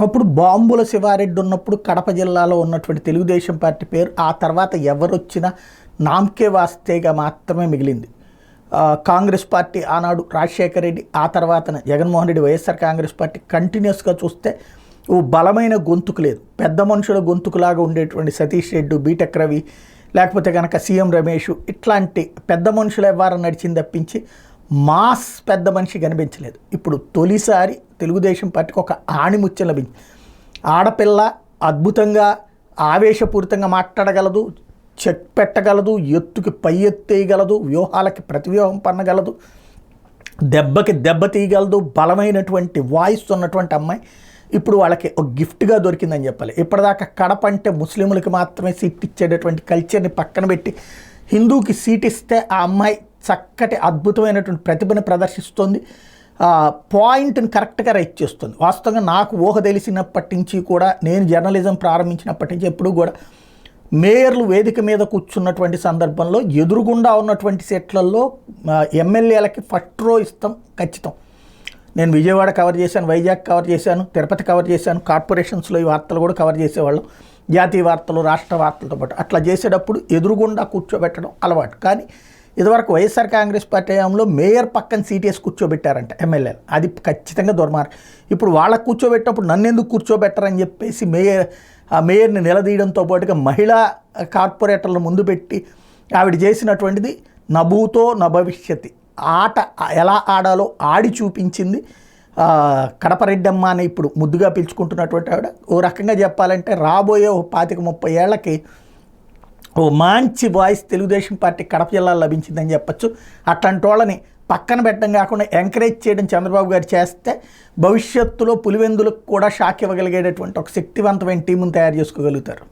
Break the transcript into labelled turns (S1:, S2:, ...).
S1: ఒకప్పుడు బాంబుల శివారెడ్డి ఉన్నప్పుడు కడప జిల్లాలో ఉన్నటువంటి తెలుగుదేశం పార్టీ పేరు ఆ తర్వాత ఎవరొచ్చినా నామకే వాస్తేగా మాత్రమే మిగిలింది. కాంగ్రెస్ పార్టీ ఆనాడు రాజశేఖర రెడ్డి, ఆ తర్వాత జగన్మోహన్ రెడ్డి, వైఎస్ఆర్ కాంగ్రెస్ పార్టీ కంటిన్యూస్గా చూస్తే ఓ బలమైన గొంతుకు లేదు. పెద్ద మనుషుల గొంతుకులాగా ఉండేటువంటి సతీష్ రెడ్డి, బీటెక్ రవి, లేకపోతే కనుక సీఎం రమేష్, ఇట్లాంటి పెద్ద మనుషులు ఎవరు నడిచింది తప్పించి మాస్ పెద్ద మనిషి కనిపించలేదు. ఇప్పుడు తొలిసారి తెలుగుదేశం పార్టీకి ఒక ఆణిముత్యం లభించింది. ఆడపిల్ల అద్భుతంగా ఆవేశపూరితంగా మాట్లాడగలదు, చెక్ పెట్టగలదు, ఎత్తుకి పై ఎత్తేయగలదు, వ్యూహాలకి ప్రతివ్యూహం పన్నగలదు, దెబ్బకి దెబ్బ తీయగలదు, బలమైనటువంటి వాయిస్ ఉన్నటువంటి అమ్మాయి ఇప్పుడు వాళ్ళకి ఒక గిఫ్ట్గా దొరికిందని చెప్పాలి. ఇప్పటిదాకా కడప అంటే ముస్లింలకి మాత్రమే సీట్ ఇచ్చేటటువంటి కల్చర్ని పక్కన పెట్టి హిందూకి సీట్ ఇస్తే ఆ అమ్మాయి చక్కటి అద్భుతమైనటువంటి ప్రతిభను ప్రదర్శిస్తుంది, పాయింట్ని కరెక్ట్గా రైట్ చేస్తుంది. వాస్తవంగా నాకు ఊహ తెలిసినప్పటి నుంచి కూడా, నేను జర్నలిజం ప్రారంభించినప్పటి నుంచి ఎప్పుడు కూడా మేయర్లు వేదిక మీద కూర్చున్నటువంటి సందర్భంలో ఎదురుగుండా ఉన్నటువంటి సీట్లలో ఎమ్మెల్యేలకి ఫస్ట్ రో ఇస్తాం ఖచ్చితం. నేను విజయవాడ కవర్ చేశాను, వైజాగ్ కవర్ చేశాను, తిరుపతి కవర్ చేశాను, కార్పొరేషన్స్లో ఈ వార్తలు కూడా కవర్ చేసేవాళ్ళం, జాతీయ వార్తలు, రాష్ట్ర వార్తలతో పాటు. అట్లా చేసేటప్పుడు ఎదురుగుండా కూర్చోబెట్టడం అలవాటు. కానీ ఇదివరకు వైఎస్ఆర్ కాంగ్రెస్ పార్టీ హయాంలో మేయర్ పక్కన సీటీఎస్ కూర్చోబెట్టారంట ఎమ్మెల్యేలు, అది ఖచ్చితంగా దుర్మార్గం. ఇప్పుడు వాళ్ళకు కూర్చోబెట్టినప్పుడు నన్ను ఎందుకు కూర్చోబెట్టరని చెప్పేసి మేయర్ని నిలదీయడంతో పాటుగా మహిళా కార్పొరేటర్లను ముందు పెట్టి ఆవిడ చేసినటువంటిది నభూతో నభవిష్యతి ఆట ఎలా ఆడాలో ఆడి చూపించింది. కడప రెడ్డమ్మ అని ఇప్పుడు ముద్దుగా పిలుచుకుంటున్నటువంటి ఆవిడ ఓ రకంగా చెప్పాలంటే రాబోయే 25-30 ఏళ్లకి ఓ మంచి వాయిస్ తెలుగుదేశం పార్టీ కడప జిల్లాలో లభించిందని చెప్పచ్చు. అట్లాంటి వాళ్ళని పక్కన పెట్టడం కాకుండా ఎంకరేజ్ చేయడం చంద్రబాబు గారు చేస్తే భవిష్యత్తులో పులివెందులకు కూడా షాక్ ఇవ్వగలిగేటటువంటి ఒక శక్తివంతమైన టీమును తయారు చేసుకోగలుగుతారు.